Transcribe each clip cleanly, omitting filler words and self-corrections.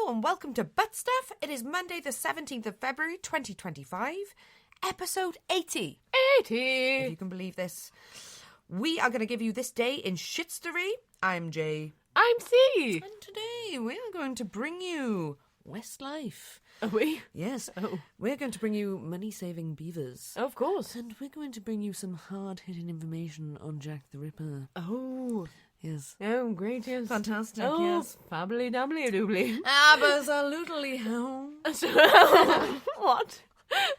and welcome to ButtStuff. It is Monday the 17th of February 2025, episode 80. 80! If you can believe this. We are going to give you this day in Shitstory. I'm Jay. I'm C. And today we are going to bring you Westlife. Are we? Yes. Oh. We're going to bring you money-saving beavers. Of course. And we're going to bring you some hard-hitting information on Jack the Ripper. Oh. Yes. Oh, great, yes. Fantastic, oh, yes. Fabbly dabbly doobly. Absolutely home. What?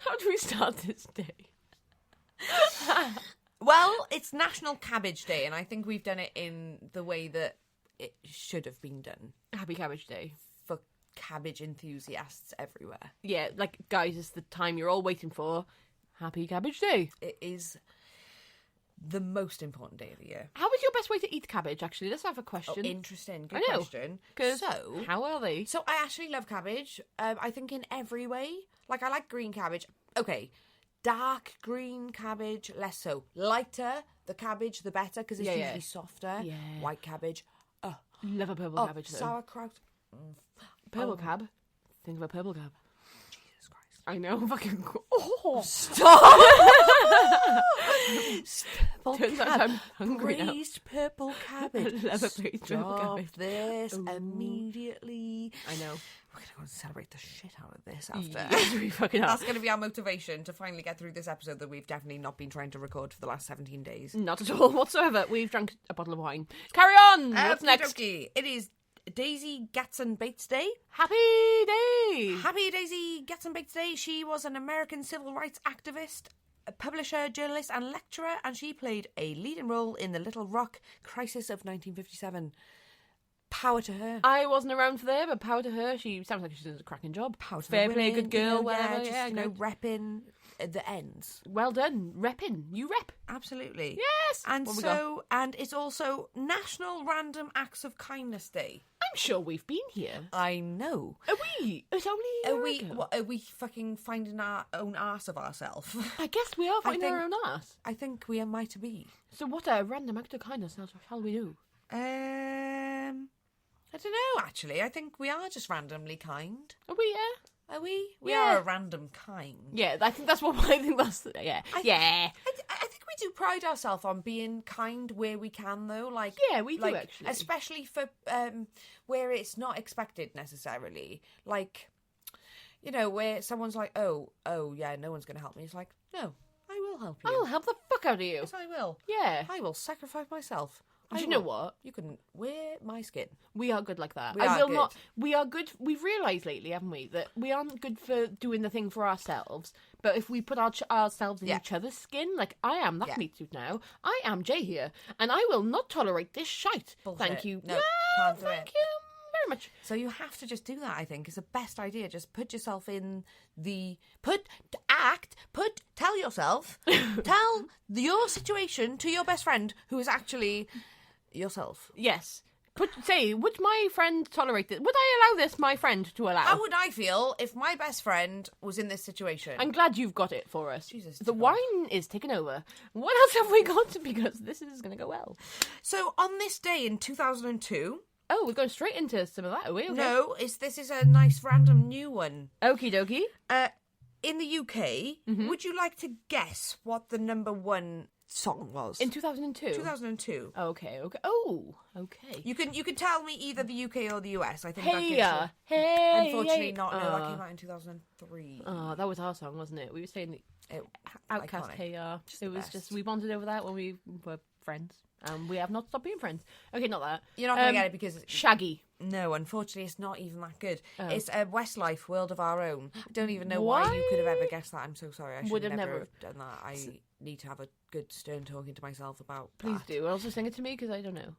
How do we start this day? Well, it's National Cabbage Day, and I think we've done it in the way that it should have been done. Happy Cabbage Day. For cabbage enthusiasts everywhere. Yeah, like, guys, it's the time you're all waiting for. Happy Cabbage Day. It is the most important day of the year. How is your best way to eat cabbage, actually? Let's have a question. Oh, interesting. Good I know. question. 'Cause So, how are they? So I actually love cabbage. I think in every way. Like, I like green cabbage. Okay, dark green cabbage, less so. Lighter the cabbage, the better, because it's usually softer. Yeah. White cabbage. Love a purple cabbage, though. Sauerkraut. Purple cab. Think of a purple cab. Jesus Christ. I know, fucking... Oh! Stop! Turns out I'm hungry now. Braised purple cabbage. I love a braised purple Stop cabbage. this Ooh. immediately. I know. We're going to go and celebrate the shit out of this after. Yes, we fucking are. That's going to be our motivation to finally get through this episode that we've definitely not been trying to record for the last 17 days. Not at all whatsoever. We've drunk a bottle of wine. Carry on! What's next? Okey-dokey. It is Daisy Gatson Bates Day. Happy day! Happy Daisy Gatson Bates Day. She was an American civil rights activist, a publisher, journalist and lecturer, and she played a leading role in the Little Rock crisis of 1957. Power to her. I wasn't around for there, but power to her. She sounds like she does a cracking job. Power to Fair the play, women, good girl, whatever. just, Yeah, great. Repping the ends. well done. Repping. You rep. Absolutely. Yes! And What we got? and it's also National Random Acts of Kindness Day. I'm sure we've been here. I know. Are we? It's only a year ago. What, are we fucking finding our own arse of ourselves? I guess we are finding our think- own ass. I think we might be. So what a random act of kindness shall we do? I don't know, actually. I think we are just randomly kind. Are we, yeah? Are we? We Yeah. are a random kind. Yeah, I think that's what I think that's... Yeah. Yeah. I think we do pride ourselves on being kind where we can, though. Like, Yeah, we do, like, actually. especially for where it's not expected necessarily. Like, you know, where someone's like, oh, yeah, no one's going to help me. It's like, no, I will help you. I'll help the fuck out of you. Yes, I will. Yeah. I will sacrifice myself. Do I you know will. what? You can wear my skin. We are good like that. We I are will good. not. We are good. We've realised lately, haven't we, that we aren't good for doing the thing for ourselves. But if we put ourselves in Yeah. each other's skin, like I am that Yeah. meat suit now, I am Jay here, and I will not tolerate this shite. Bullshit. Thank you. No, Yeah, can't do thank it. you very much. So you have to just do that, I think. It's the best idea. Just put yourself in tell yourself, tell your situation to your best friend who is actually yourself. Yes. Would my friend tolerate this? Would I allow this, my friend, to allow? How would I feel if my best friend was in this situation? I'm glad you've got it for us. Jesus, the God. wine is taken over. What else have we got? Because this is going to go well. So on this day in 2002... Oh, we're going straight into some of that, are we? Okay. No, this is a nice random new one. Okie dokie. In the UK, would you like to guess what the number one song was? In 2002? 2002. Okay. Oh, okay. You can tell me either the UK or the US. I think that Hey, gives you... hey. Unfortunately not. No, that came out in 2003. Oh, that was our song, wasn't it? We were saying the Outcast Iconic. Hey Ya. Just It the was best. just, we bonded over that when we were friends. We have not stopped being friends. Okay, not that. You're not going to get it because... Shaggy. No, unfortunately, it's not even that good. Oh. It's a Westlife, World of Our Own. I don't even know why you could have ever guessed that. I'm so sorry. I should Would have have never never. have done that. I need to have a good stern talking to myself about Please that. do. Also sing it to me, because I don't know.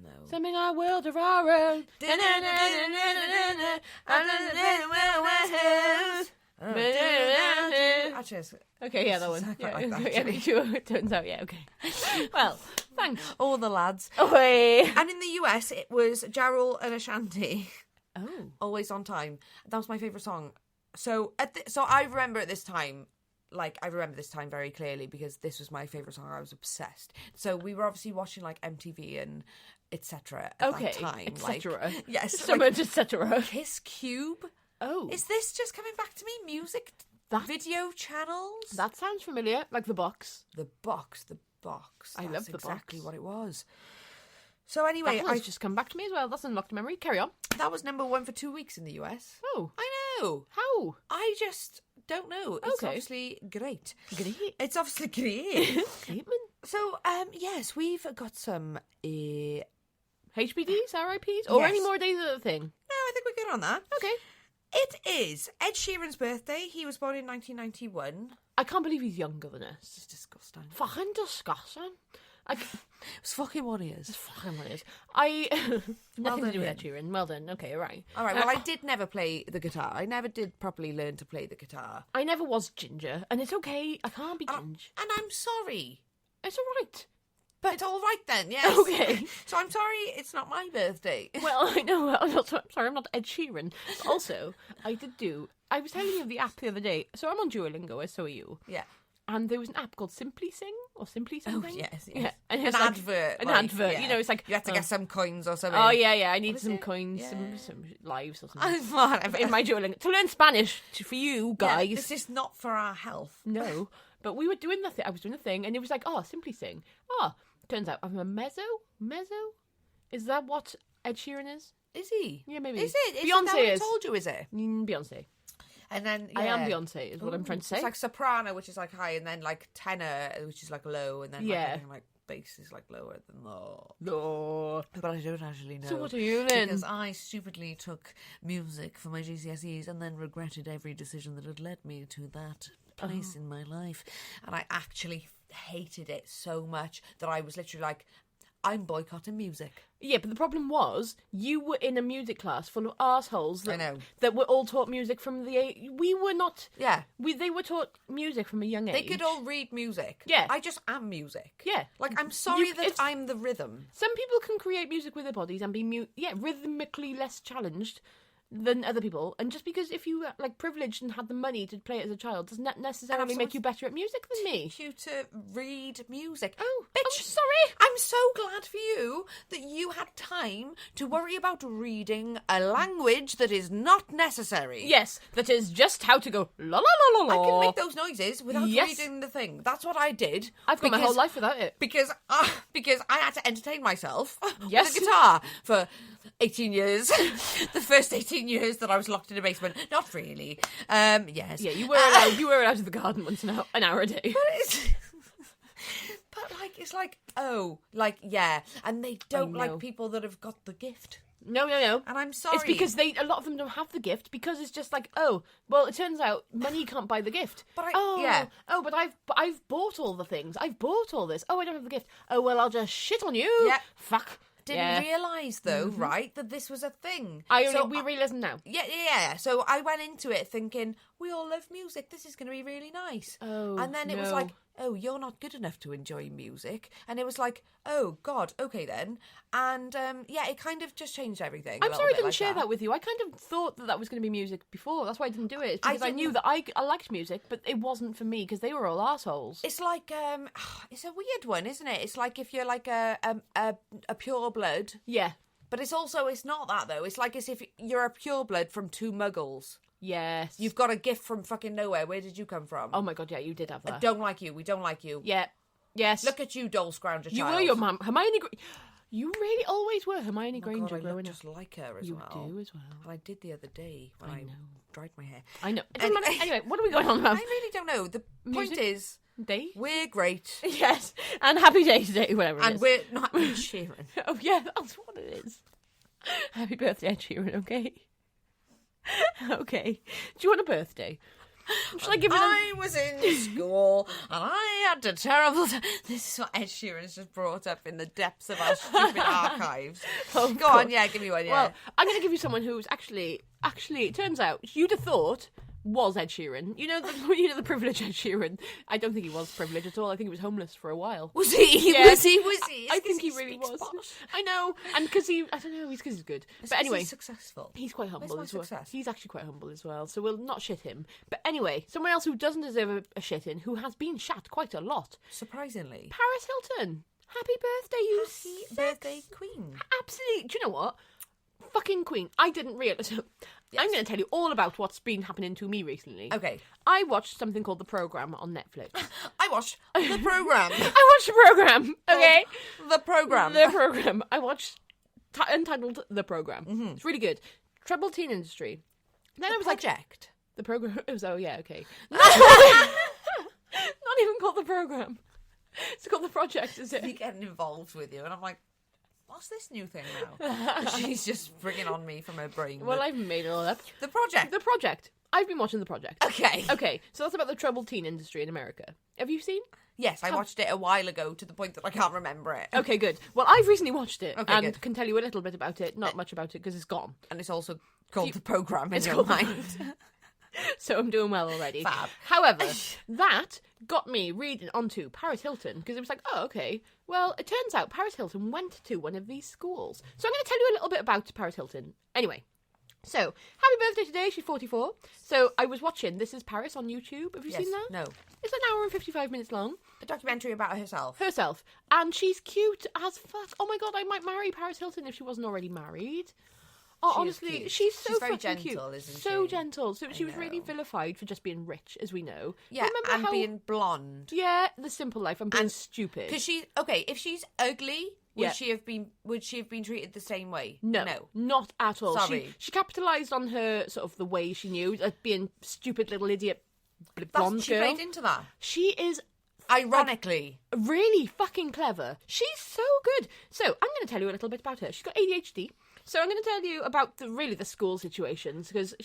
No. Something our world of our own. Actually, it's Okay, yeah, that one. I quite Yeah, like that, yeah, actually. me too. It turns out, yeah, okay. Well, thanks. all the lads. Away. And in the US, it was Jarrell and Ashanti. Oh. Always on Time. That was my favourite song. So I remember at this time, like, I remember this time very clearly because this was my favourite song. I was obsessed. So we were obviously watching, like, MTV and etc. at that time. etc. Like, yes. So much etc. Kiss Cube. Oh. Is this just coming back to me? Music video channels? That sounds familiar. Like The Box. The Box. I love The Box. Exactly what it was. So anyway, I just come back to me as well. That's unlocked memory. Carry on. That was number 1 for 2 weeks in the US. Oh. I know. How? I just don't know. It's obviously great. Great. It's obviously great. Great, man. So, yes, we've got some... HBDs, RIPs, or any more days of the thing? No, I think we're good on that. Okay. It is Ed Sheeran's birthday. He was born in 1991. I can't believe he's younger than us. It's disgusting. Fucking disgusting. It's fucking what he is. It's fucking what it is. Nothing to do with Ed Sheeran. Well done. Okay, all right. All right, well, I did never play the guitar. I never did properly learn to play the guitar. I never was ginger, and it's okay. I can't be ginger. And I'm sorry. It's all right. But it's all right then, yes. Okay. So I'm sorry it's not my birthday. Well, I know. I'm sorry, I'm not Ed Sheeran. But also, I was telling you of the app the other day. So I'm on Duolingo, as so are you. Yeah. And there was an app called Simply Sing or Simply Something. Oh, yes. Yeah. And An advert. An advert. Yeah. You know, it's like... You have to get some coins or something. Oh, yeah. I need some coins, Yeah. some lives or something. Whatever. In my Duolingo. To learn Spanish for you guys. Yeah, this is not for our health. No. But we were doing the thing. I was doing the thing, and it was like, Simply Sing. Turns out I'm a mezzo? Is that what Ed Sheeran is? Is he? Yeah, maybe. Is it? Beyonce that what I is. told you, is it? Beyonce. And then I am Beyonce, is what I'm trying to say. It's like soprano, which is like high, and then like tenor, which is like low, and then like bass is like lower than low. No. But I don't actually know. So what are you then? Because I stupidly took music for my GCSEs and then regretted every decision that had led me to that place in my life. And I actually hated it so much that I was literally like, I'm boycotting music. Yeah, but the problem was you were in a music class full of assholes that were all taught music from we were not. Yeah. They were taught music from a young age. They could all read music. Yeah. I just am music. Yeah. Like, I'm sorry that I'm the rhythm. Some people can create music with their bodies and be rhythmically less challenged than other people, and just because if you like privileged and had the money to play it as a child does not necessarily make you better at music than me. You to read music. Oh, bitch! I'm sorry. I'm so glad for you that you had time to worry about reading a language that is not necessary. Yes, that is just how to go la la la la la. I can make those noises without reading the thing. That's what I did. I've got my whole life without it because I had to entertain myself with Yes. a guitar for 18 years. The first 18 years that I was locked in a basement. Not really. Yes. Yeah, you were allowed to the garden once an hour a day. But it's like, and they don't like people that have got the gift. No. And I'm sorry. It's because a lot of them don't have the gift because it's just like, it turns out money can't buy the gift. But but I've bought all the things. I've bought all this. Oh, I don't have the gift. Oh, well, I'll just shit on you. Yeah. Fuck. Didn't realise though, right, that this was a thing. We realise now. Yeah. So I went into it thinking, we all love music. This is going to be really nice. Oh, and then it was like, you're not good enough to enjoy music. And it was like, oh God, okay then. And it kind of just changed everything. I'm sorry I didn't share that with you. I kind of thought that was going to be music before. That's why I didn't do it. It's because I knew that I liked music, but it wasn't for me because they were all assholes. It's like, it's a weird one, isn't it? It's like if you're like a pure blood. Yeah. But it's not that though. It's like as if you're a pure blood from two muggles. Yes. You've got a gift from fucking nowhere. Where did you come from? Oh my God, yeah, you did have that. I don't like you. We don't like you. Yeah. Yes. Look at you, doll scrounger child. You were your mum. Hermione You really always were Hermione Granger God, I growing look just like her as well. You do as well. And I did the other day when I dried my hair. I know. Anyway, what are we going on about? I really don't know. The point is, we're great. Yes. And happy day today, whatever it is. And we're not Ed Sheeran. Oh, yeah, that's what it is. Happy birthday, Ed Sheeran, okay? Okay. Do you want a birthday? Should I give it I was in school and I had a terrible time. This is what Ed Sheeran's just brought up in the depths of our stupid archives. Go on, give me one, Well, I'm going to give you someone who's actually, it turns out, you'd have thought was Ed Sheeran. You know the privileged Ed Sheeran. I don't think he was privileged at all. I think he was homeless for a while. Was he? Yeah. Was he? I think he really was. Posh. I know. And because I don't know, because he's good. But anyway. He's successful. He's quite humble as well. Success? He's actually quite humble as well, so we'll not shit him. But anyway, someone else who doesn't deserve a shit in, who has been shat quite a lot. Surprisingly. Paris Hilton. Happy birthday, you Happy birthday, Queen. Absolutely. Do you know what? Fucking Queen. I didn't realise. So, Yes. I'm going to tell you all about what's been happening to me recently. Okay. I watched something called The Programme on Netflix. I watched the programme. I watched The Programme, okay? The programme. The Programme. I watched entitled The Programme. It's really good. Troubled teen industry. Then I was Project. The Programme. It was, oh yeah, okay. Not even called The Programme. It's called The Project, is it? Be getting involved with you, and I'm like, what's this new thing now? She's just bringing on me from her brain. Well, I've made it all up. The Project. The Project. I've been watching The Project. Okay. Okay, so that's about the troubled teen industry in America. Have you seen? Yes, I watched it a while ago to the point that I can't remember it. Okay, good. Well, I've recently watched it Okay, and good. can tell you a little bit about it. Not much about it because it's gone. And it's also called the programme in It's your called mind. So I'm doing well already. Fab. However, that got me reading onto Paris Hilton because it was like, oh, okay. Well, it turns out Paris Hilton went to one of these schools. So I'm going to tell you a little bit about Paris Hilton. Anyway, so happy birthday today. She's 44. So I was watching This Is Paris on YouTube. Have you seen that? No. It's an hour and 55 minutes long. A documentary about herself. Herself. And she's cute as fuck. Oh my God, I might marry Paris Hilton if she wasn't already married. Oh, She is honestly, cute. she's so She's very fucking gentle, cute. isn't So she? gentle. So she was really know. vilified for just being rich, as we know. Yeah, Remember and how... being blonde. Yeah, the simple life. I'm being And- stupid. Because she, okay, if she's ugly, would Yeah. she have been treated the same way? No, not at all. Sorry. She capitalised on her sort of the way she knew, being stupid little idiot blonde She girl. played into that. She is Ironically. really fucking clever. She's so good. So I'm going to tell you a little bit about her. She's got ADHD. So I'm going to tell you about the school situations because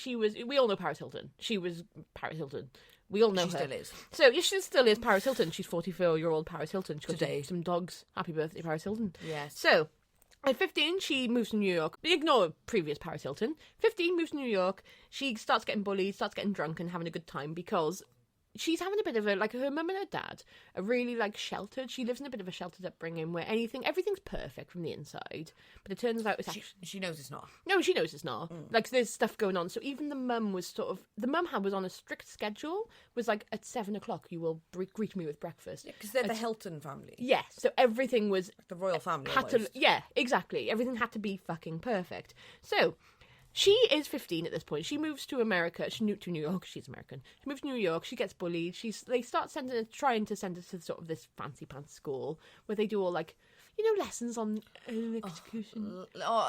we all know Paris Hilton. She was Paris Hilton. We all know She her. still is. So yes, she still is Paris Hilton. She's 44-year-old Paris Hilton. She's got Today. some dogs. Happy birthday, Paris Hilton. Yes. So at 15, she moves to New York. Ignore previous Paris Hilton. 15, moves to New York. She starts getting bullied, starts getting drunk and having a good time because she's having a bit of her mum and her dad are really sheltered. She lives in a bit of a sheltered upbringing where everything's perfect from the inside. But it turns out it's actually... She knows it's not. No, she knows it's not. There's stuff going on. So even the mum was was on a strict schedule, was at 7 o'clock, you will greet me with breakfast. Because they're the Hilton family. Yeah, so everything was... The royal family, had to, almost. yeah, exactly. Everything had to be fucking perfect. So... She is 15 at this point. She moves to America. She moved to New York. She's American. She moves to New York. She gets bullied. They start trying to send her to sort of this fancy pants school where they do all lessons on elocution.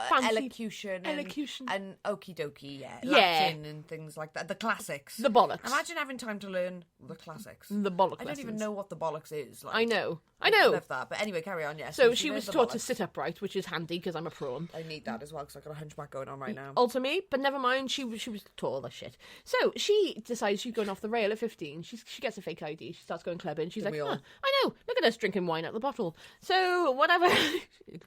Fancy Elocution. elocution. And okie dokie, yeah. Yeah. Latin and things like that. The classics. The bollocks. Imagine having time to learn the classics. The bollocks. I don't even lessons. know what the bollocks is. I know. I love that. But anyway, carry on, yes. So she was knows the taught to bollocks. sit upright, which is handy because I'm a prawn. I need that as well because I've got a hunchback going on right now. Also me, but never mind. She was tall as shit. So she decides she's going off the rail at 15. She gets a fake ID. She starts going clubbing. She's like, we all? I know. Look at us drinking wine out of the bottle. So whatever.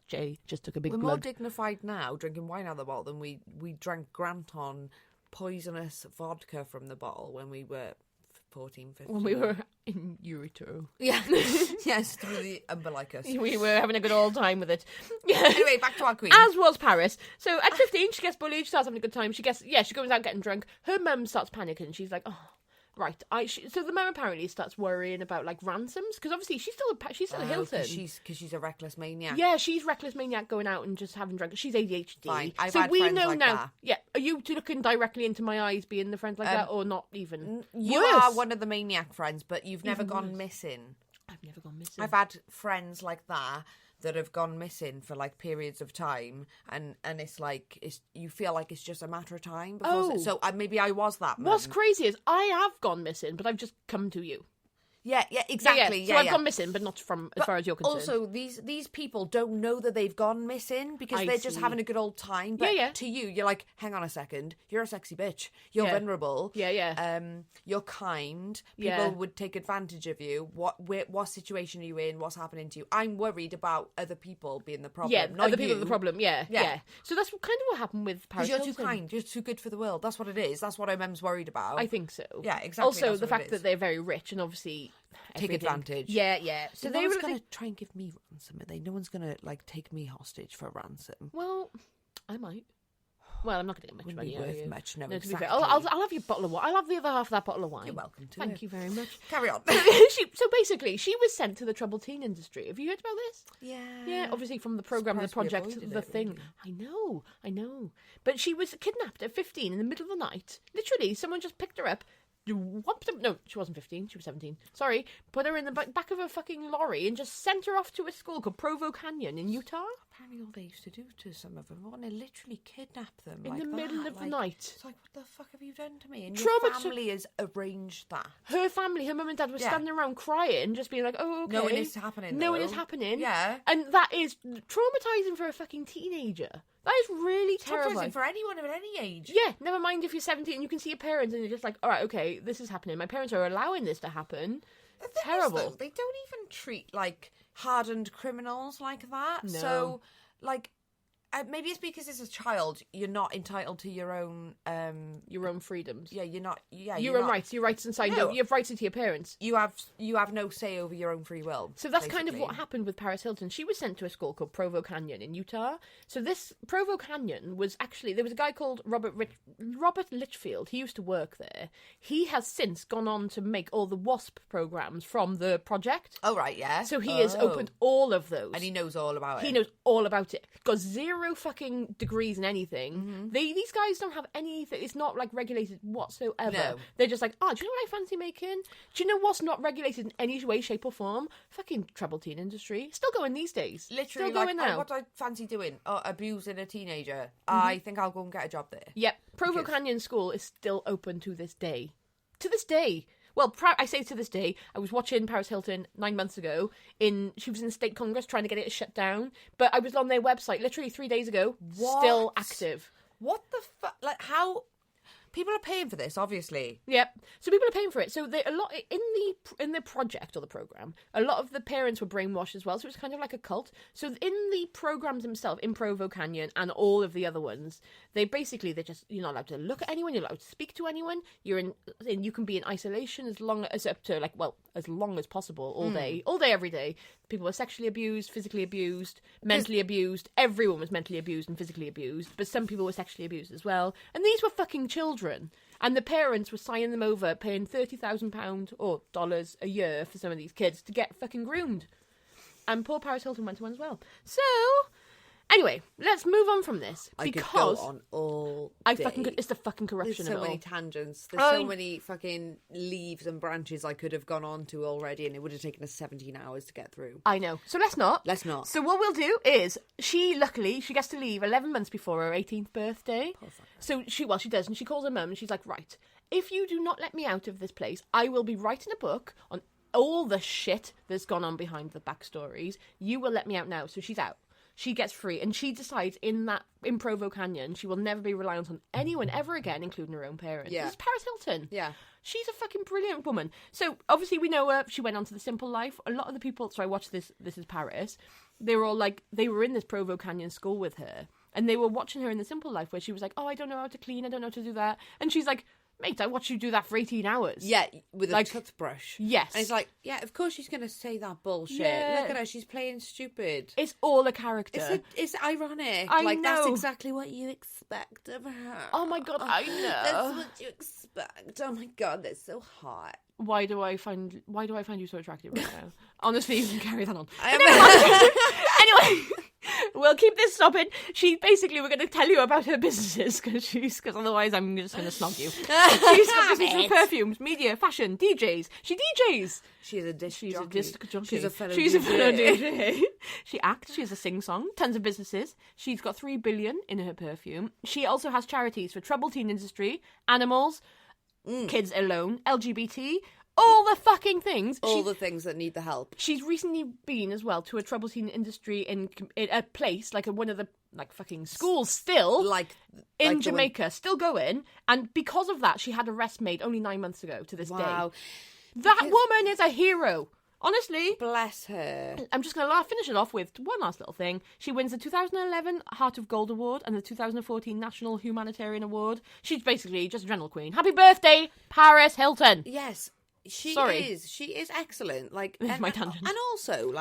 Jay just took a big We're more glug. dignified now drinking wine out of the bottle than we drank Granton poisonous vodka from the bottle when we were 14, 15. When we were in Eurito. Yeah. Yes, through the umbilicus. We were having a good old time with it. Anyway, back to our queen. As was Paris. So at 15, she gets bullied. She starts having a good time. She goes out getting drunk. Her mum starts panicking. She's like, oh, right. So the mum apparently starts worrying about ransoms because obviously she's still a Hilton. Because she's a reckless maniac. Yeah, she's reckless maniac going out and just having drunk. She's ADHD. Fine. I've so had we friends know like now. that. Yeah, are you looking directly into my eyes, being the friend like that, or not even? You Worse. are one of the maniac friends, but you've never gone missing. I've never gone missing. I've had friends like that have gone missing for periods of time, and it's you feel like it's just a matter of time. So maybe I was that. What's mum. crazy is I have gone missing, but I've just come to you. Yeah, exactly. So I've gone missing, but not from as far as you're concerned. Also, these people don't know that they've gone missing because they're just having a good old time. But to you, you're like, hang on a second, you're a sexy bitch. You're vulnerable. Yeah. You're kind. People would take advantage of you. What situation are you in? What's happening to you? I'm worried about other people being the problem. Yeah, not other people you. are the problem. Yeah. So that's kind of what happened with Paris Because you're Hilton. too kind. You're too good for the world. That's what it is. That's what our mum's worried about. I think so. Yeah, exactly. Also, that's the what fact it is. that they're very rich and obviously Take everything. advantage. Yeah. So no one's going to try and give me ransom, are they? No one's going to take me hostage for ransom. Well, I might. Well, I'm not going to get much Wouldn't money. be Are worth you? much, no, To be exactly. fair, I'll have your bottle of wine. I'll have the other half of that bottle of wine. You're welcome to Thank it. you very much. Carry on. So basically, she was sent to the troubled teen industry. Have you heard about this? Yeah, obviously from the program, the Surprised we project, avoided the it, thing. really. I know. But she was kidnapped at 15 in the middle of the night. Literally, someone just picked her up. No, she wasn't 15. She was 17. Sorry. Put her in the back of a fucking lorry and just sent her off to a school called Provo Canyon in Utah. Apparently all they used to do to some of them, want to literally kidnap them. In like the middle of the night. It's like, what the fuck have you done to me? And Trauma your family has arranged that. Her family, her mum and dad were standing around crying, just being like, oh, okay. Knowing it's happening, Knowing though. it's happening. Yeah. And that is traumatising for a fucking teenager. That is really terrifying. For anyone of any age. Yeah, never mind if you're 17 and you can see your parents and you're just like, all right, okay, this is happening. My parents are allowing this to happen. The thing Terrible. is, though, they don't even treat, like, hardened criminals like that. No. So, like, maybe it's because as a child, you're not entitled to your own... Your own freedoms. Yeah, you're not... Yeah, Your own rights. Your rights inside. No. You have rights into your parents. You have no say over your own free will. So that's kind of basically. what happened with Paris Hilton. She was sent to a school called Provo Canyon in Utah. So this Provo Canyon was actually... There was a guy called Robert Litchfield. He used to work there. He has since gone on to make all the WASP programs from the project. Oh, right, yeah. So he has opened all of those. And he knows all about it. He knows all about it. Got 0 fucking degrees in anything. Mm-hmm. These guys don't have anything. It's not like regulated whatsoever. No. They're just like, oh, do you know what I fancy making? Do you know what's not regulated in any way, shape, or form? Fucking troubled teen industry. Still going these days. Literally, Still going like, now. what do I fancy doing? Abusing a teenager. I think I'll go and get a job there. Yep. Provo Canyon School is still open to this day. To this day. Well, I say to this day. I was watching Paris Hilton 9 months ago. She was in the state congress trying to get it shut down. But I was on their website literally 3 days ago. What? Still active. What the fuck? Like, how... People are paying for this, obviously. Yep. So people are paying for it. So a lot in the project or the program, a lot of the parents were brainwashed as well. So it's kind of like a cult. So in the programs themselves, in Provo Canyon and all of the other ones, you're not allowed to look at anyone. You're not allowed to speak to anyone. You can be in isolation as long as possible, all day, every day. People were sexually abused, physically abused, mentally abused. Everyone was mentally abused and physically abused, but some people were sexually abused as well. And these were fucking children. And the parents were signing them over, paying £30,000 or dollars a year for some of these kids to get fucking groomed. And poor Paris Hilton went to one as well. So, anyway, let's move on from this. I could because go on all I day. fucking it's the fucking corruption There's so of it many all. tangents. There's so many fucking leaves and branches I could have gone on to already, and it would have taken us 17 hours to get through. I know. So let's not. Let's not. So what we'll do is she gets to leave 11 months before her 18th birthday. So she does, and she calls her mum and she's like, right, if you do not let me out of this place, I will be writing a book on all the shit that's gone on behind the backstories. You will let me out now. So she's out. She gets free, and she decides in Provo Canyon she will never be reliant on anyone ever again, including her own parents. Yeah. This is Paris Hilton. Yeah. She's a fucking brilliant woman. So, obviously, we know her. She went on to The Simple Life. A lot of the people... So, I watched This is Paris. They were all like... They were in this Provo Canyon school with her. And they were watching her in The Simple Life, where she was like, oh, I don't know how to clean. I don't know how to do that. And she's like, mate, I watched you do that for 18 hours. Yeah, with a toothbrush. Yes. And it's like, yeah, of course she's going to say that bullshit. Yeah. Look at her, she's playing stupid. It's all a character. It's ironic. I like, that's know. exactly what you expect of her. Oh my God, I know. That's what you expect. Oh my God, that's so hot. Why do I find you so attractive right now? Honestly, you can carry that on. Anyway, we'll keep this stopping. We're going to tell you about her businesses because otherwise I'm just going to snog you. She's got businesses in perfumes, media, fashion, DJs. She DJs. She's a disc jockey. Disc jockey. She's a fellow DJ. She acts. She has a sing-song. Tons of businesses. She's got $3 billion in her perfume. She also has charities for troubled teen industry, animals, kids alone, LGBT, all the fucking things. All the things that need the help. She's recently been as well to a troubled teen industry in a place like one of the fucking schools still in Jamaica, still going. And because of that, she had arrest made only 9 months ago to this day. That woman is a hero. Honestly. Bless her. I'm just going to finish it off with one last little thing. She wins the 2011 Heart of Gold Award and the 2014 National Humanitarian Award. She's basically just a general queen. Happy birthday, Paris Hilton. Yes, she is. She is excellent. My tangent. And also,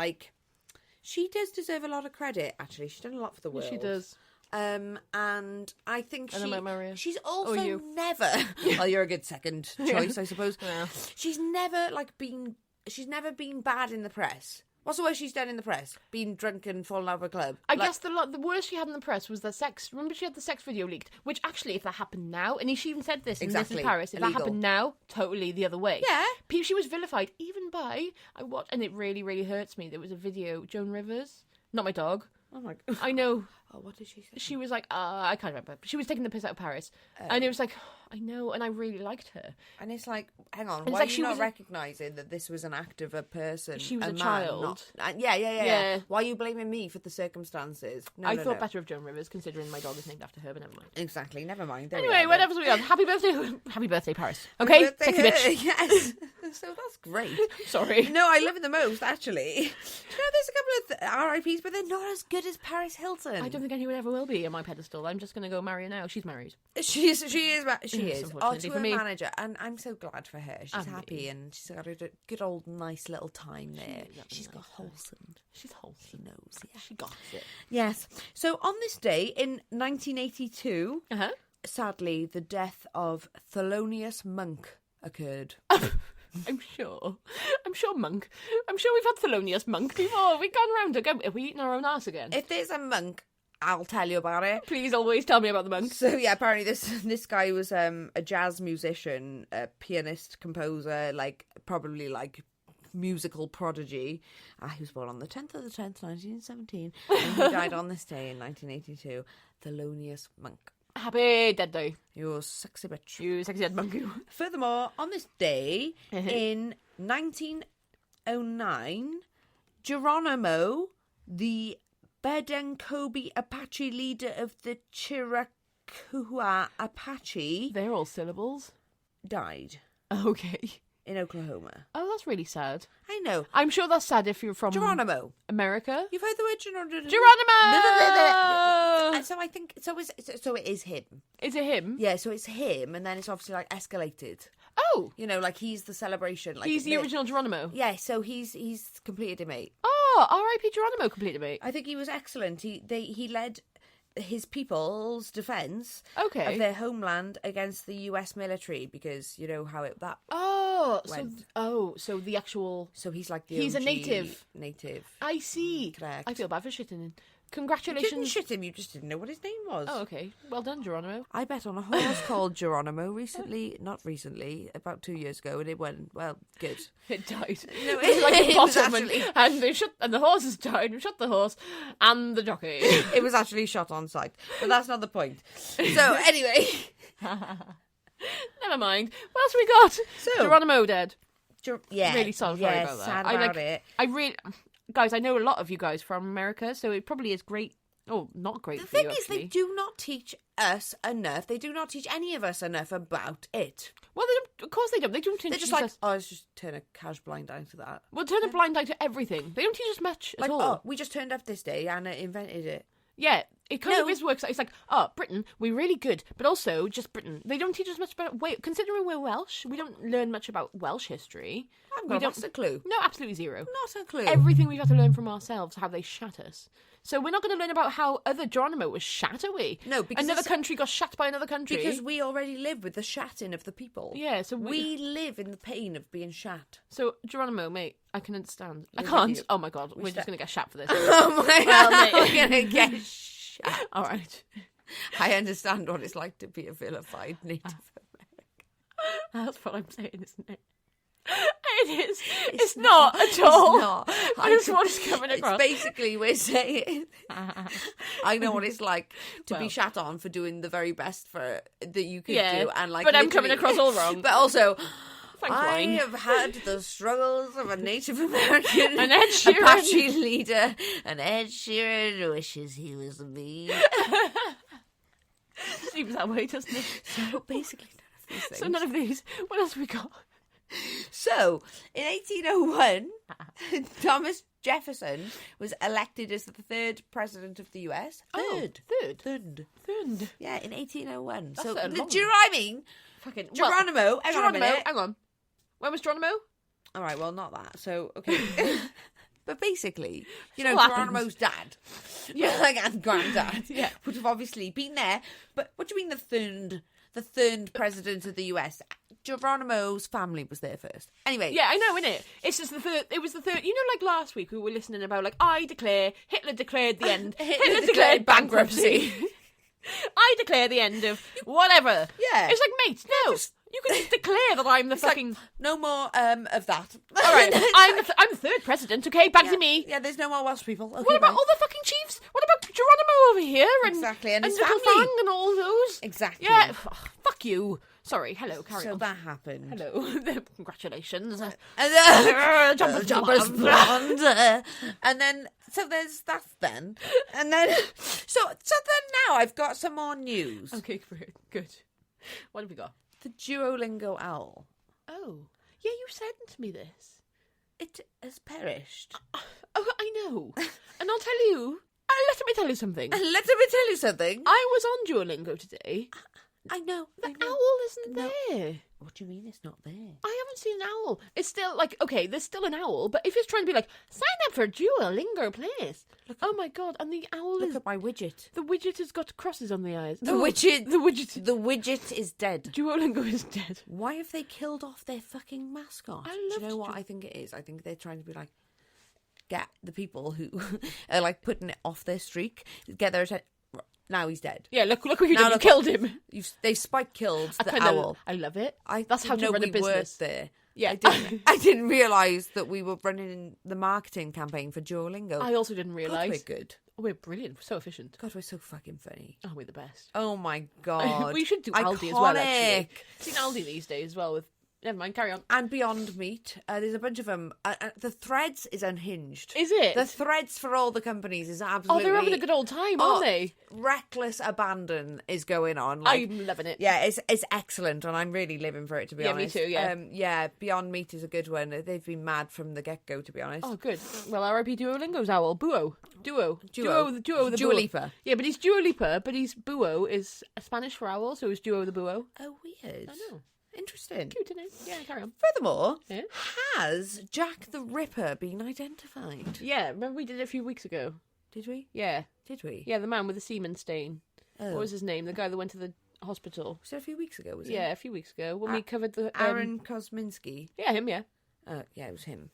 she does deserve a lot of credit, actually. She's done a lot for the world. She does. And I think And I might marry her. she's Or also you. never. Well, you're a good second choice, I suppose. Yeah. She's never been. She's never been bad in the press. What's the worst she's done in the press? Being drunk and falling out of a club. I guess the worst she had in the press was the sex. Remember, she had the sex video leaked, which actually, if that happened now, and she even said this in This is Paris, if that happened now, totally the other way. Yeah. She was vilified even by and it really, really hurts me. There was a video, Joan Rivers, not my dog. Oh my god. I know. Oh, what did she say? She was like, I can't remember. She was taking the piss out of Paris, and it was like, I know, and I really liked her. And it's like, hang on, it's why like are you not recognising that this was an act of a person? She was a man, child. Yeah. Why are you blaming me for the circumstances? I thought better of Joan Rivers, considering my dog is named after her, but never mind. Exactly, never mind. There Anyway, we what else we on? Happy birthday, Paris. Okay, sexy bitch. Yes. So that's great. Sorry. No, I love it the most, actually. You know, there's a couple of RIPs, but they're not as good as Paris Hilton. I don't think anyone ever will be on my pedestal. I'm just going to go marry her now. She's married. She is. Unfortunately To for a me. manager, and I'm so glad for her. She's And happy, me. and she's got a good old nice little time there. She's got nice. wholesome. She's wholesome. She knows. Yeah. She got it. Yes. So on this day in 1982, Uh-huh. sadly, the death of Thelonious Monk occurred. I'm sure Monk. I'm sure we've had Thelonious Monk before. We've gone round again. Are we eating our own arse again? If there's a monk, I'll tell you about it. Please always tell me about the monk. So yeah, apparently this guy was a jazz musician, a pianist, composer, probably musical prodigy. He was born on the 10th of the 10th, 1917, and he died on this day in 1982. Thelonious Monk. Happy dead day. You sexy bitch. You sexy dead monk. You. Furthermore, on this day in 1909, Geronimo, the Bedenkobi Apache leader of the Chiricahua Apache, They're all syllables. died Okay. in Oklahoma. Oh, that's really sad. I know. I'm sure that's sad if you're from Geronimo. America. You've heard the word Geronimo? Geronimo! So I think so it is him. Is it him? Yeah, so it's him, and then it's obviously escalated. Oh, You know, he's the celebration. he's the original Geronimo. Yeah, so he's completed it, mate. Oh, R.I.P. Geronimo completed mate. I think he was excellent. He led his people's defence Okay. of their homeland against the US military, because you know how that. Oh, went. so the actual. So he's like the He's a OG native. I see. Correct. I feel bad for shitting in. You didn't Congratulations. shit him. You just didn't know what his name was. Oh, okay. Well done, Geronimo. I bet on a horse called Geronimo not recently, about 2 years ago, and it went, well, good. It died. No, It was like a it was bottom, actually- and the horses died. We shot the horse and the jockey. It was actually shot on sight, but that's not the point. So, anyway. Never mind. What else we got? So- Geronimo dead. Yeah. Really sorry about that. Sad I about it. Guys, I know a lot of you guys from America, so it probably is great. Oh, not great The for you, thing is, actually. they do not teach us enough. They do not teach any of us enough about it. Well, they don't, of course they don't. They don't teach They're just us. like, oh, let's just turn a cash blind eye to that. Well, turn a blind eye to everything. They don't teach us much Like, at all. oh, we just turned up this day and invented it. Yeah, it kind No. of is works. It's like, oh, Britain, we're really good, but also just Britain. They don't teach us much about. Wait, considering we're Welsh, we don't learn much about Welsh history. We don't. What's the clue? No, absolutely zero. Not a clue. Everything we've had to learn from ourselves, how they shat us. So we're not going to learn about how other Geronimo was shat, are we? No, because another it's- country got shat by another country. Because we already live with the shatting of the people. Yeah, so we live in the pain of being shat. So Geronimo, mate, I can understand. I You're can't. with you. Oh my god, we're just going to get shat for this. Oh my Well, god, mate. we're gonna get shat. All right. I understand what it's like to be a vilified Native American. That's what I'm saying, isn't it? It is. It's not at all. It's not. That's what it's coming across. It's basically we're saying. I know what it's like to be Well. shat on for doing the very best that you could Yeah, do, and but I'm coming across all wrong. But also, Thanks, I Wayne. have had the struggles of a Native American, An Ed Sheeran. Apache leader, and Ed Sheeran wishes he was me. Seems that way, doesn't it? So basically, none of these things. So none of these. What else have we got? So, in 1801, Thomas Jefferson was elected as the third president of the US. Third. Third. Yeah, in 1801. That's So, a long- do you know what I mean? Fucking Geronimo. Hang on a minute. Hang on. When was Geronimo? All right, well, not that. So, okay. But basically, Still Geronimo's dad, and granddad, Yeah. would have obviously been there. But what do you mean the third president of the US? Geronimo's family was there first. Anyway. Yeah, I know, innit? It's just it was the third, like last week we were listening about, like, I declare, Hitler declared the end. Hitler declared bankruptcy. I declare the end of whatever. Yeah. It's like, mate, no. You can just declare that I'm the fucking... Like, no more of that. All right, I'm the third president, okay? Bagsy me. Yeah, there's no more Welsh people. Okay, What about bye. all the fucking chiefs? What about Geronimo over here? And, Exactly, and his Little family. Fang and all those? Exactly. Yeah, fuck you. Sorry, hello, carry So on. that happened. Hello, congratulations. And Jumper's blonde. And then, so there's that then. And then, so then now I've got some more news. Okay, good. What have we got? The Duolingo owl. Oh, yeah, you sent me this. It has perished. Oh, I know. And I'll tell you, let me tell you something. Let me tell you something. I was on Duolingo today. I know. The I know. owl isn't No. there. What do you mean it's not there? I haven't seen an owl. It's still like, okay, there's still an owl, but if it's trying to be like, sign up for Duolingo, please. Oh my god, and the owl Look is... at my widget. The widget has got crosses on the eyes. The Oh, widget. The widget. The widget is dead. Duolingo is dead. Why have they killed off their fucking mascot? I Do you loved know what I think it is? I think they're trying to be like, get the people who are like putting it off their streak, get their attention. Now he's dead. Yeah, look what you Now did. You look- killed him. They spike killed the kinda- owl. I love it. That's That's how to run a business. There. Yeah. I didn't realise that we were running the marketing campaign for Duolingo. I also didn't God, realise. we're good. We're brilliant. We're so efficient. God, we're so fucking funny. Oh, we're the best. Oh my god. We should do Aldi as well, actually. Iconic. I've seen Aldi these days as well with... Never mind, carry on. And Beyond Meat. There's a bunch of them. The Threads is unhinged. Is it? The Threads for all the companies is Oh, absolutely... they're having a good old time, Oh, aren't they? Reckless abandon is going on. Like, I'm loving it. yeah, it's excellent, and I'm really living for it, to be Yeah, me honest. too, yeah. Yeah, Beyond Meat is a good one. They've been mad from the get-go, to be honest. Oh, good. Well, R.I.P. Duolingo's owl. Duo. Duo. The Dua Buo. Lipa. Yeah, but he's Dua Lipa, but he's Buo is Spanish for owl, so he's Duo the Buo. Oh, weird. I know. Interesting. Cute, isn't it? Yeah, carry on. Furthermore, Yeah? has Jack the Ripper been identified? Yeah, remember we did it a few weeks ago? Did we? Yeah. Did we? Yeah, the man with the semen stain. Oh. What was his name? The guy that went to the hospital. Was it a few weeks ago, was it? Yeah, a few weeks ago when we covered the... Aaron Kosminski. Yeah, him, yeah. Yeah, it was him.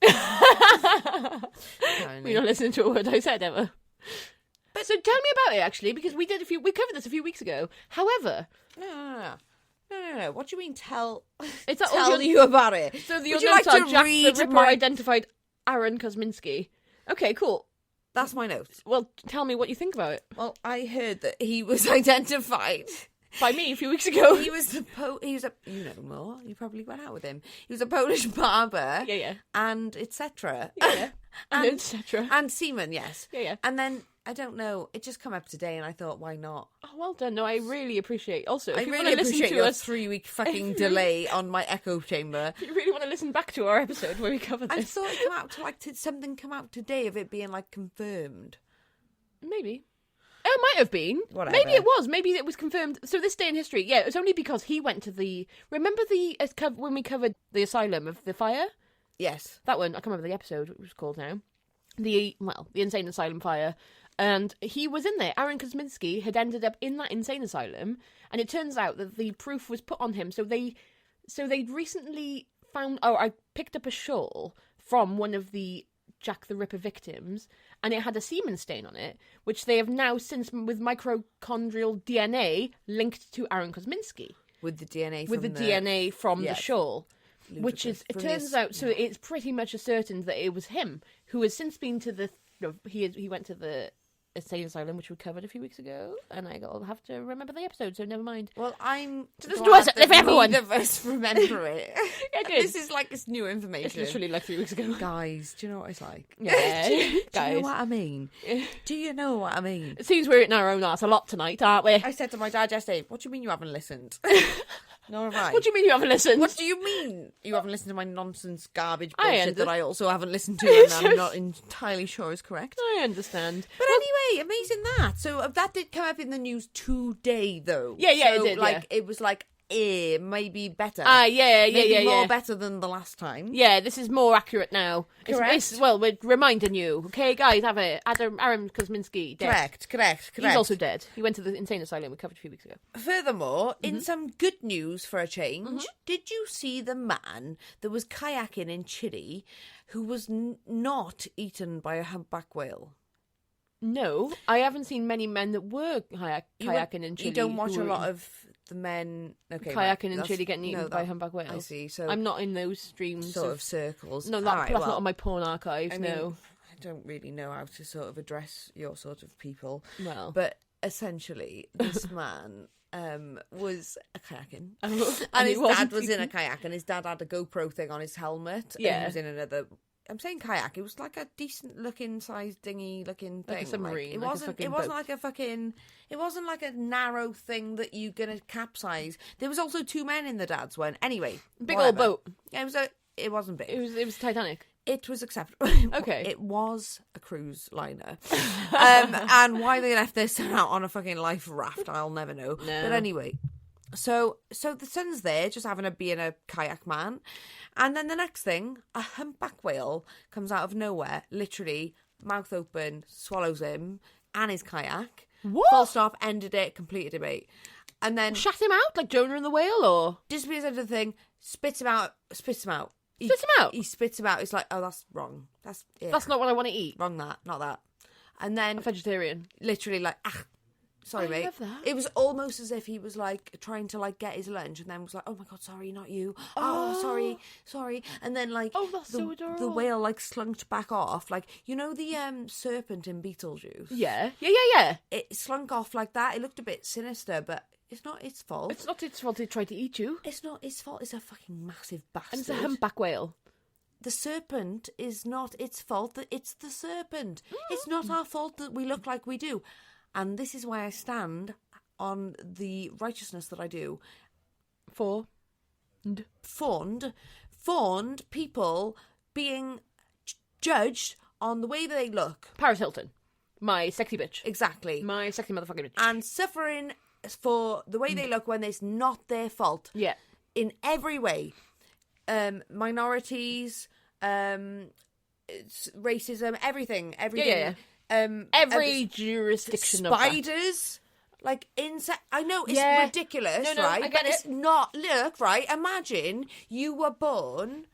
You're not listening to a word I said ever. But so tell me about it, actually, because we covered this a few weeks ago. However... No. What do you mean tell It's that tell you about it? So the Would you notes like are to Jack read the Ripper my... identified Aaron Kosminski. Okay, cool. That's my notes. Well, tell me what you think about it. Well, I heard that he was identified By me a few weeks ago. he was a you know more. You probably went out with him. He was a Polish barber. Yeah. And etc. Yeah. And And- etc. And semen, yes. Yeah. And then I don't know. It just come up today, and I thought, why not? Oh, well done. No, I really appreciate. Also, if I you really want to listen appreciate to your us, 3-week fucking delay on my echo chamber. if you really want to listen back to our episode where we cover I this, thought it come out to something come out today of it being like confirmed. maybe. Oh, it might have been. Whatever. Maybe it was. Maybe it was confirmed. So this day in history, yeah, it was only because he went to the... Remember when we covered the asylum of the fire? Yes. That one, I can't remember the episode, what it was called now. The insane asylum fire. And he was in there. Aaron Kosminski had ended up in that insane asylum. And it turns out that the proof was put on him. So they'd recently found... Oh, I picked up a shawl from one of the Jack the Ripper victims, and it had a semen stain on it, which they have now since, with mitochondrial DNA, linked to Aaron Kosminski. With the DNA from With the DNA from yeah. the shawl. Which is, it turns out, so it's pretty much ascertained that it was him who has since been to the, he went to the insane asylum, which we covered a few weeks ago, and I'll have to remember the episode, so never mind. Well, I'm Just glad do us, that if everyone. neither of us remember it. Yeah, good. This is like it's new information. It's literally like 3 weeks ago. Guys, do you know what it's like? Yeah, do you guys. know what I mean? Do you know what I mean? It seems we're in our own arse a lot tonight, aren't we? I said to my dad yesterday, what do you mean you haven't listened? Nor have I. What do you mean you haven't listened? What do you mean you haven't listened to my nonsense garbage I bullshit under- that I also haven't listened to and I'm not entirely sure is correct? I understand. But anyway, amazing that. So that did come up in the news today, though. Yeah, so, it did, Like yeah. it was like maybe better. Yeah. More better than the last time. Yeah, this is more accurate now. Correct. Well, we're reminding you. Okay, guys, have it. Aaron Kosminski, dead. Correct. He's also dead. He went to the insane asylum we covered a few weeks ago. Furthermore, in some good news for a change, did you see the man that was kayaking in Chile who was not eaten by a humpback whale? No, I haven't seen many men that were kayaking in Chile. You don't watch a lot of the men kayaking in Chile getting eaten by humpback whales. I see. So I'm not in those streams sort of circles. No, that's not on my porn archives. I don't really know how to sort of address your sort of people. Well, but essentially, this man was kayaking, and his dad was in a kayak, and his dad had a GoPro thing on his helmet. Yeah, and he was in another. I'm saying kayak. It was like a decent looking sized dinghy looking thing. Like a submarine. It wasn't like a narrow thing that you're gonna capsize. There was also two men in the dad's one. Anyway, big old boat. Yeah, it wasn't big. It was Titanic. It was acceptable. Okay. It was a cruise liner. And why they left this out on a fucking life raft, I'll never know. No. But anyway, so the son's there just having a being a kayak man. And then the next thing, a humpback whale comes out of nowhere, literally, mouth open, swallows him and his kayak. What? Full stop, ended it, completed debate. And then... Shut him out like Jonah and the whale, or...? Disappears into the thing, spits him out. He spits him out? It's like, oh, that's wrong. That's not what I want to eat. Wrong that, not that. And then... A vegetarian. Literally like, sorry, mate. Love that. It was almost as if he was like trying to like get his lunch and then was like, oh my God, sorry, not you. Oh, sorry. And then like... Oh, that's so adorable. The whale like slunked back off. Like, you know the serpent in Beetlejuice? Yeah. It slunk off like that. It looked a bit sinister, but... It's not its fault. It's not its fault it tried to eat you. It's not its fault. It's a fucking massive bastard. And it's a humpback whale. The serpent is not its fault that it's the serpent. It's not our fault that we look like we do. And this is why I stand on the righteousness that I do. Fawned people being judged on the way they look. Paris Hilton. My sexy bitch. Exactly. My sexy motherfucking bitch. And suffering for the way they look when it's not their fault. Yeah. In every way. Minorities, racism, everything. Yeah. Every jurisdiction of spiders, like insect. I know it's ridiculous, no, right? I get but it's not. Look, right? Imagine you were born,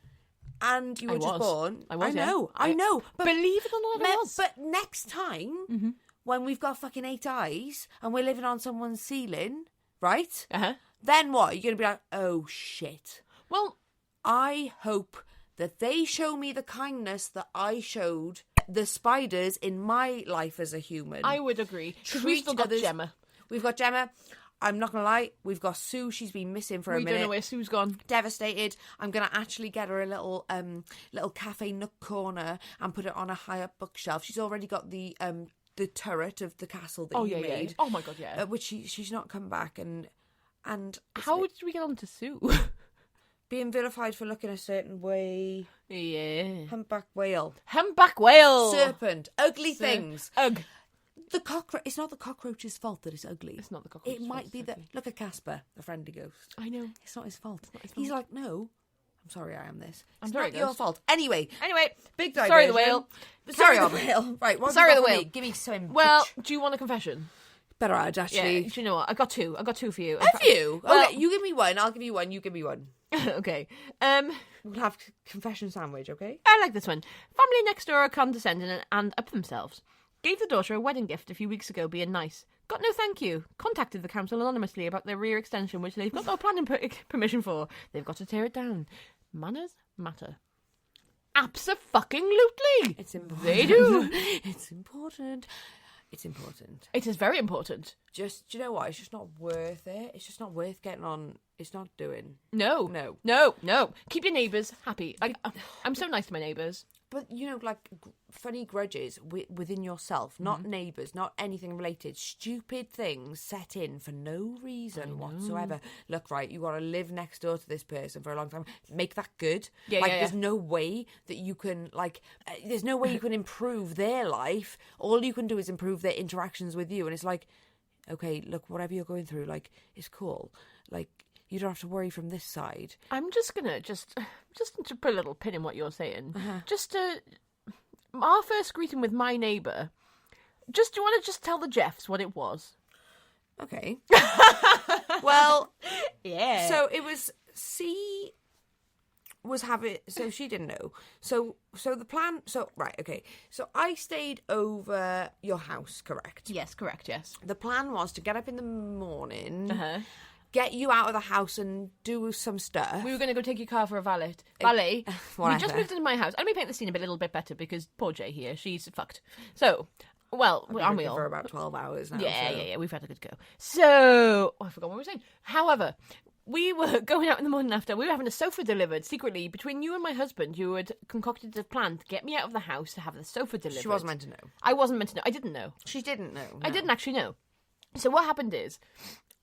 and you were just born. I was. I know. But believe it or not, I was. But next time, when we've got fucking 8 eyes and we're living on someone's ceiling, right? Then what? You're gonna be like, oh shit. Well, I hope that they show me the kindness that I showed the spiders in my life as a human. I would agree. Because we've still got Gemma. We've got Gemma. I'm not going to lie. We've got Sue. She's been missing for a minute. We don't know where Sue's gone. Devastated. I'm going to actually get her a little cafe nook corner and put it on a high up bookshelf. She's already got the turret of the castle that you made. Oh my God, yeah. Which she's not come back. And how did we get on to Sue? Being vilified for looking a certain way. Yeah. Humpback whale. Serpent. Ugly things. Ugh. The cockroach. It's not the cockroach's fault that it's ugly. It's not the cockroach's fault. It might fault, be that. Look at Casper, the friendly ghost. I know. It's not his fault. He's like, no. I'm sorry, I am this. It's sorry, not your fault. Anyway, big diversion. Sorry, the whale. Sorry, the whale. Right, what sorry, have you the got for whale. me? Give me some. Well, bitch. do you want a confession? Better add, actually. Yeah, do you know what? I got two. I got two for you. Have you? Well, okay, you give me one. I'll give you one. You give me one. Okay. We'll have confession sandwich, okay? I like this one. Family next door are condescending and up themselves. Gave the daughter a wedding gift a few weeks ago being nice. Got no thank you. Contacted the council anonymously about their rear extension, which they've got no planning permission for. They've got to tear it down. Manners matter. Abso-fucking-lutely. It's important. They do. It's important. It's important. It is very important. Do you know what? It's just not worth it. It's just not worth getting on. It's not doing. No. Keep your neighbours happy. I'm so nice to my neighbours. But, you know, like, funny grudges within yourself, not neighbours, not anything related. Stupid things set in for no reason whatsoever. Look, right, you got to live next door to this person for a long time. Make that good. There's no way that you can, there's no way you can improve their life. All you can do is improve their interactions with you. And it's like, okay, look, whatever you're going through, it's cool. you don't have to worry from this side. I'm just gonna just to put a little pin in what you're saying. Just to our first greeting with my neighbour. Do you want to just tell the Jeffs what it was? Okay. Well, yeah. so it was so she didn't know. So the plan. So right, okay. So I stayed over your house, correct? Yes, correct. Yes. The plan was to get up in the morning, Uh-huh. get you out of the house and do some stuff. We were going to go take your car for a valet. We Whatever. just moved into my house. Let me paint the scene a little bit better because poor Jay here, she's fucked. So, well, aren't we all? For about 12 hours now. Yeah, we've had a good go. So, I forgot what we were saying. However, we were going out in the morning after. We were having a sofa delivered secretly between you and my husband, who had concocted a plan to get me out of the house to have the sofa delivered. She wasn't meant to know. I wasn't meant to know. I didn't know. She didn't know. No. I didn't actually know. So what happened is,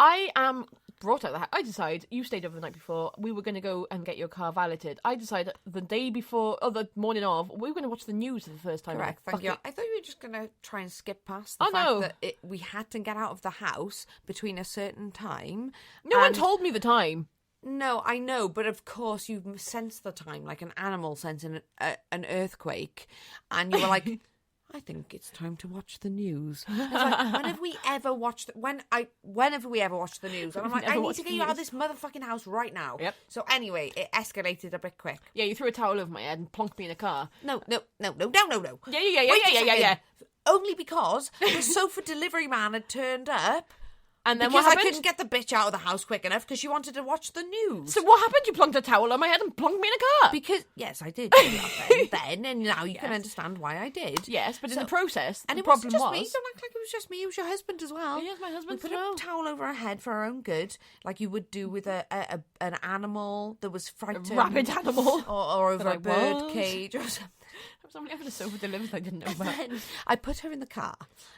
I am brought out of the house. I decide, you stayed over the night before, we were going to go and get your car valeted. I decided the day before, or the morning of, we were going to watch the news for the first time. Correct, thank you. I thought you were just going to try and skip past the fact no. that we had to get out of the house between a certain time. No one told me the time. No, I know, but of course you sense the time like an animal sensing an earthquake, and you were like, I think it's time to watch the news. It's like, when have we ever watched the news? And I'm like, I need to get you out of this motherfucking house right now. Yep. So anyway, it escalated a bit quick. Yeah, you threw a towel over my head and plonked me in a car. No. Yeah. Wait a second. Only because the sofa delivery man had turned up. And then because what happened? I couldn't get the bitch out of the house quick enough because she wanted to watch the news. So what happened? You plonked a towel on my head and plonked me in a car. Because, yes, I did do that then, and now you can understand why I did. Yes, but in the process, and the it problem wasn't just me. was... Don't act like it was just me. It was your husband as well. Yes, my husband We as put well. a towel over her head for her own good, like you would do with an animal that was frightened. A rabid animal. Or over a bird was. cage or something. Somebody having a sofa delivered I didn't know about. Then I put her in the car.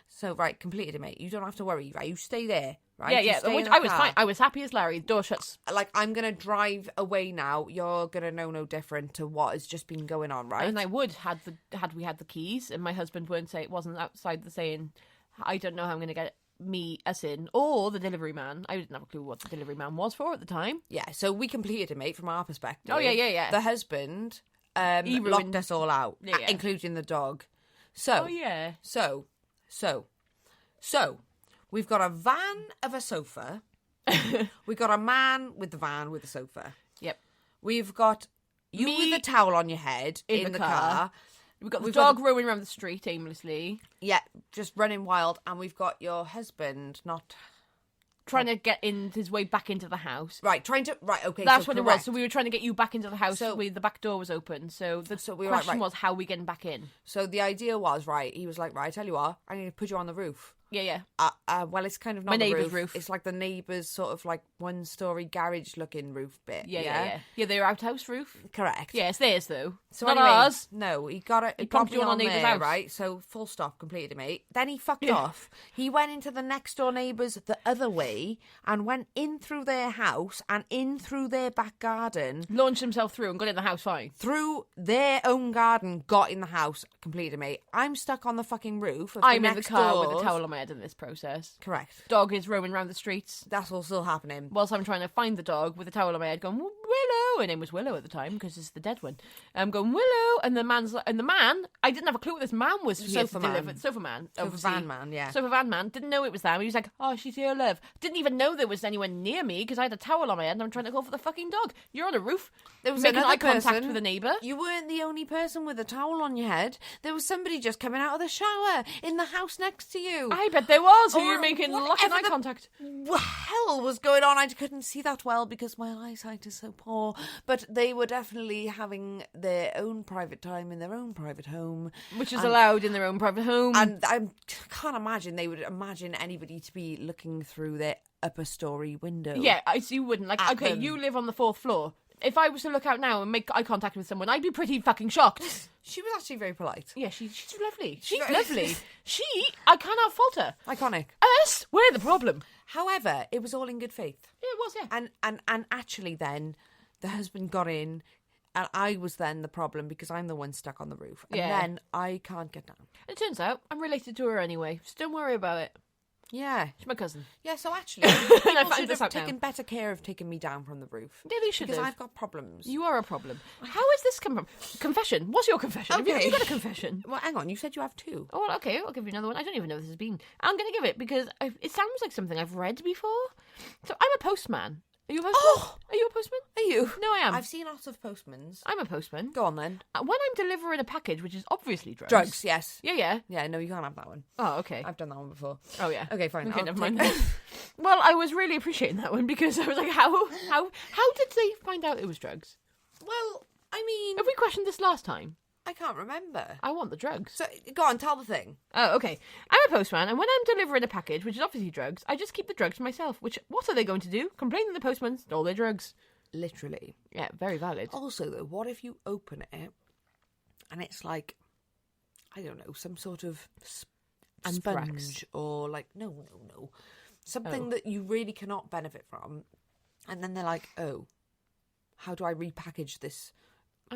So, right, completed it, mate. You don't have to worry, right? You stay there, right? Yeah, You yeah. stay in the I was car. fine. I was happy as Larry. The door shuts. Like, I'm going to drive away now. You're going to know no different to what has just been going on, right? And I would had we had the keys, and my husband wouldn't say it wasn't outside the saying, I don't know how I'm going to get us in, or the delivery man. I didn't have a clue what the delivery man was for at the time. Yeah, so we completed it, mate, from our perspective. Oh, yeah. The husband He locked ruined- us all out, Yeah. including the dog. So, Oh, yeah. So, we've got a van of a sofa. We've got a man with the van with the sofa. Yep. We've got you Me with a towel on your head in the car. We've got the We've dog got roaming around the street aimlessly, Yeah, just running wild. And we've got your husband not... trying to get his way back into the house. Right, okay. That's so what it correct. was. So we were trying to get you back into the house. So- The back door was open. So the we were question right. was, how are we getting back in? So the idea was, right, he was like, right, I tell you what, I'm going to put you on the roof. Yeah. Well, it's kind of not My the neighbour's roof. It's like the neighbour's sort of like one-storey garage-looking roof bit. Yeah. Their outhouse roof. Correct. Yeah, it's theirs though. So Not anyway, ours. No, he got it. He plunked got you me on our on neighbour's there, house. right? So full stop, completed, mate. Then he fucked off. He went into the next door neighbours the other way and went in through their house and in through their back garden. Launched himself through and got in the house fine. Through their own garden, got in the house, completed, mate. I'm stuck on the fucking roof. Of I'm the in the next car doors. with a towel on my head in this process. Correct. Dog is roaming around the streets That's all still happening. whilst I'm trying to find the dog with a towel on my head going, Willow! Her name was Willow at the time because it's the dead one. I'm going, Willow! And the man, I didn't have a clue what this man was here Sofa to man. deliver. Sofa man. Sofa obviously. van man, yeah. Sofa van man. Didn't know it was them. He was like, oh, she's here, love. Didn't even know there was anyone near me because I had a towel on my head and I'm trying to call for the fucking dog. You're on a roof. There was making another eye contact person. with a neighbour. You weren't the only person with a towel on your head. There was somebody just coming out of the shower in the house next to you. I bet there was who Or you're making whatever locking eye the contact. What hell was going on? I couldn't see that well because my eyesight is so poor. But they were definitely having their own private time in their own private home. Which is allowed in their own private home. And I can't imagine they would imagine anybody to be looking through their upper story window. Yeah, you wouldn't. Like, At okay, them. you live on the 4th floor. If I was to look out now and make eye contact with someone, I'd be pretty fucking shocked. She was actually very polite. Yeah, she's lovely. She's Very- lovely. I cannot fault her. Iconic. Us, we're the problem. However, it was all in good faith. Yeah, it was, yeah. And actually then the husband got in and I was then the problem because I'm the one stuck on the roof. And Yeah. then I can't get down. It turns out I'm related to her anyway, so don't worry about it. Yeah. She's my cousin. Yeah, so actually, I people found should this have out now. taken better care of taking me down from the roof. Yeah, they should Because have. I've got problems. You are a problem. How has this come from? Confession. What's your confession? Have you got a confession? Well, hang on. You said you have 2. Oh, well, okay. I'll give you another one. I don't even know if this has been. I'm going to give it because it sounds like something I've read before. So I'm a postman. Are you a postman? Oh! Are you a postman? Are you? No, I am. I've seen lots of postmans. I'm a postman. Go on then. When I'm delivering a package, which is obviously drugs. Drugs, yes. Yeah. Yeah, no, you can't have that one. Oh, okay. I've done that one before. Oh, yeah. Okay, fine. Okay, I'll never take mind. that. Well, I was really appreciating that one because I was like, how did they find out it was drugs? Well, I mean, Have we questioned this last time? I can't remember. I want the drugs. So, go on, tell the thing. Oh, okay. I'm a postman, and when I'm delivering a package, which is obviously drugs, I just keep the drugs to myself. What are they going to do? Complain that the postman stole their drugs. Literally. Yeah, very valid. Also, though, what if you open it and it's like, I don't know, some sort of Anthrax. sponge or like, no. Something that you really cannot benefit from. And then they're like, oh, how do I repackage this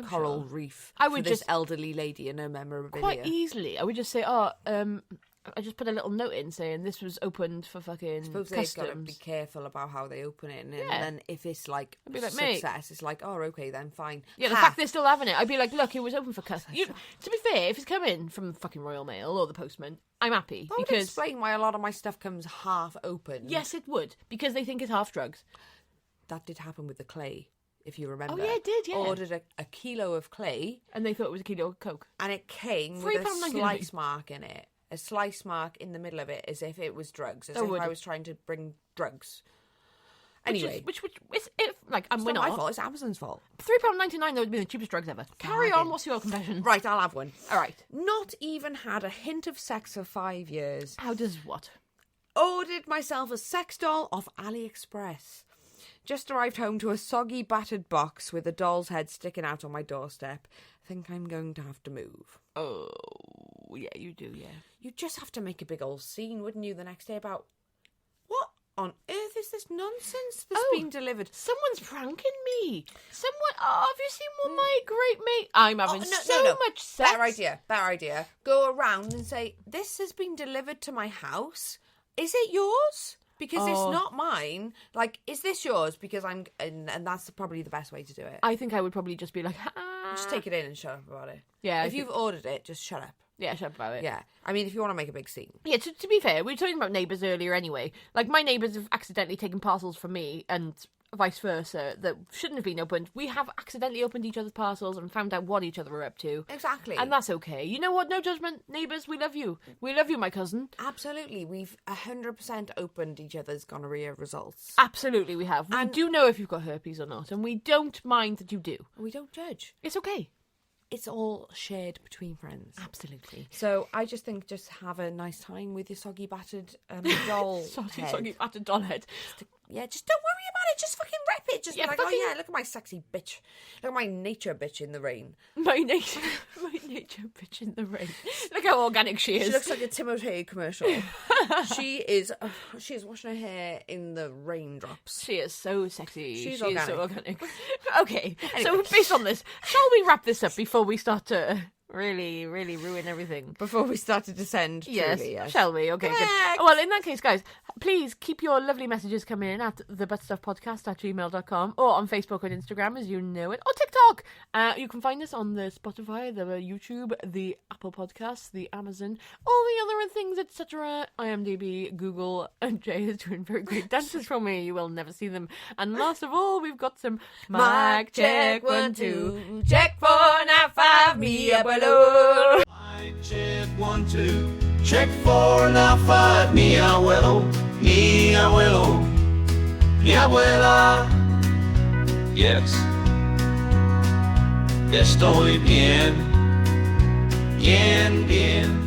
coral reef I for would this just- elderly lady and her memorabilia? Quite easily. I would just say, I just put a little note in saying this was opened for fucking Suppose they've got to be customs. careful about how they open it, and Yeah. then if it's like I'd be like, mate. success, it's like, oh, okay, then fine. Yeah, the Ha! fact they're still having it, I'd be like, look, it was open for customs. To be fair, if it's coming from fucking Royal Mail or the postman, I'm happy That would because explain why a lot of my stuff comes half open. yes, it would because they think it's half drugs. That did happen with the clay, if you remember. Oh yeah, it did. Yeah, Ordered a kilo of clay, and they thought it was a kilo of coke. and it came with a £3.99. slice mark in it. A slice mark in the middle of it, as if it was drugs, as Oh, if would I it? was trying to bring drugs. Anyway, which is if like it's we're not my not. fault. It's Amazon's fault. £3.99 that would have been the cheapest drugs ever. Carry on. Bargain. What's your confession? Right, I'll have one. All right. Not even had a hint of sex for 5 years. How does what? Ordered myself a sex doll off AliExpress. Just arrived home to a soggy, battered box with a doll's head sticking out on my doorstep. Think I'm going to have to move. Oh, yeah, you do, yeah. You'd just have to make a big old scene, wouldn't you, the next day about what on earth is this nonsense that's being delivered? Someone's pranking me. Have you seen what my great mate? I'm having so much sex. Better idea. Go around and say, this has been delivered to my house. Is it yours? Because it's not mine. Like, is this yours? Because I'm... And that's probably the best way to do it. I think I would probably just be like, Just take it in and shut up about it. Yeah. If you've ordered it, just shut up. Yeah, shut up about it. Yeah. I mean, if you want to make a big scene. Yeah, to be fair, we were talking about neighbours earlier anyway. Like, my neighbours have accidentally taken parcels from me and vice versa that shouldn't have been opened. We have accidentally opened each other's parcels and found out what each other were up to. Exactly. And that's okay. You know what? No judgment. Neighbours, we love you. We love you, my cousin. Absolutely. We've 100% opened each other's gonorrhea results. Absolutely, we have. We do know if you've got herpes or not, and we don't mind that you do. We don't judge. It's okay. It's all shared between friends. Absolutely. So I just think just have a nice time with your soggy battered doll head. Soggy battered doll head. Yeah, just don't worry about it. Just fucking rep it. Just be like, fucking- oh yeah, look at my sexy bitch. Look at my nature bitch in the rain. My nature bitch in the rain. Look how organic she is. She looks like a Timotei commercial. She is washing her hair in the raindrops. She is so sexy. She's She is so organic. organic. Okay, so based on this, shall we wrap this up before we start to really, really ruin everything? Before we start to descend, Yes, truly, yes. shall we? Okay, good. Correct. Well, in that case, guys, please keep your lovely messages coming in at the ButtStuffPodcast at gmail.com or on Facebook and Instagram, as you know it, or TikTok. You can find us on the Spotify, the YouTube, the Apple Podcasts, the Amazon, all the other things, etc. IMDb, Google, and Jay is doing very great dances for me. You will never see them. And last of all, we've got some Mic check 1 2 check 4 now 5 me up below. Mic check 1 2 check 4 now 5 mi abuelo, mi abuela. Yes, estoy bien, bien, bien.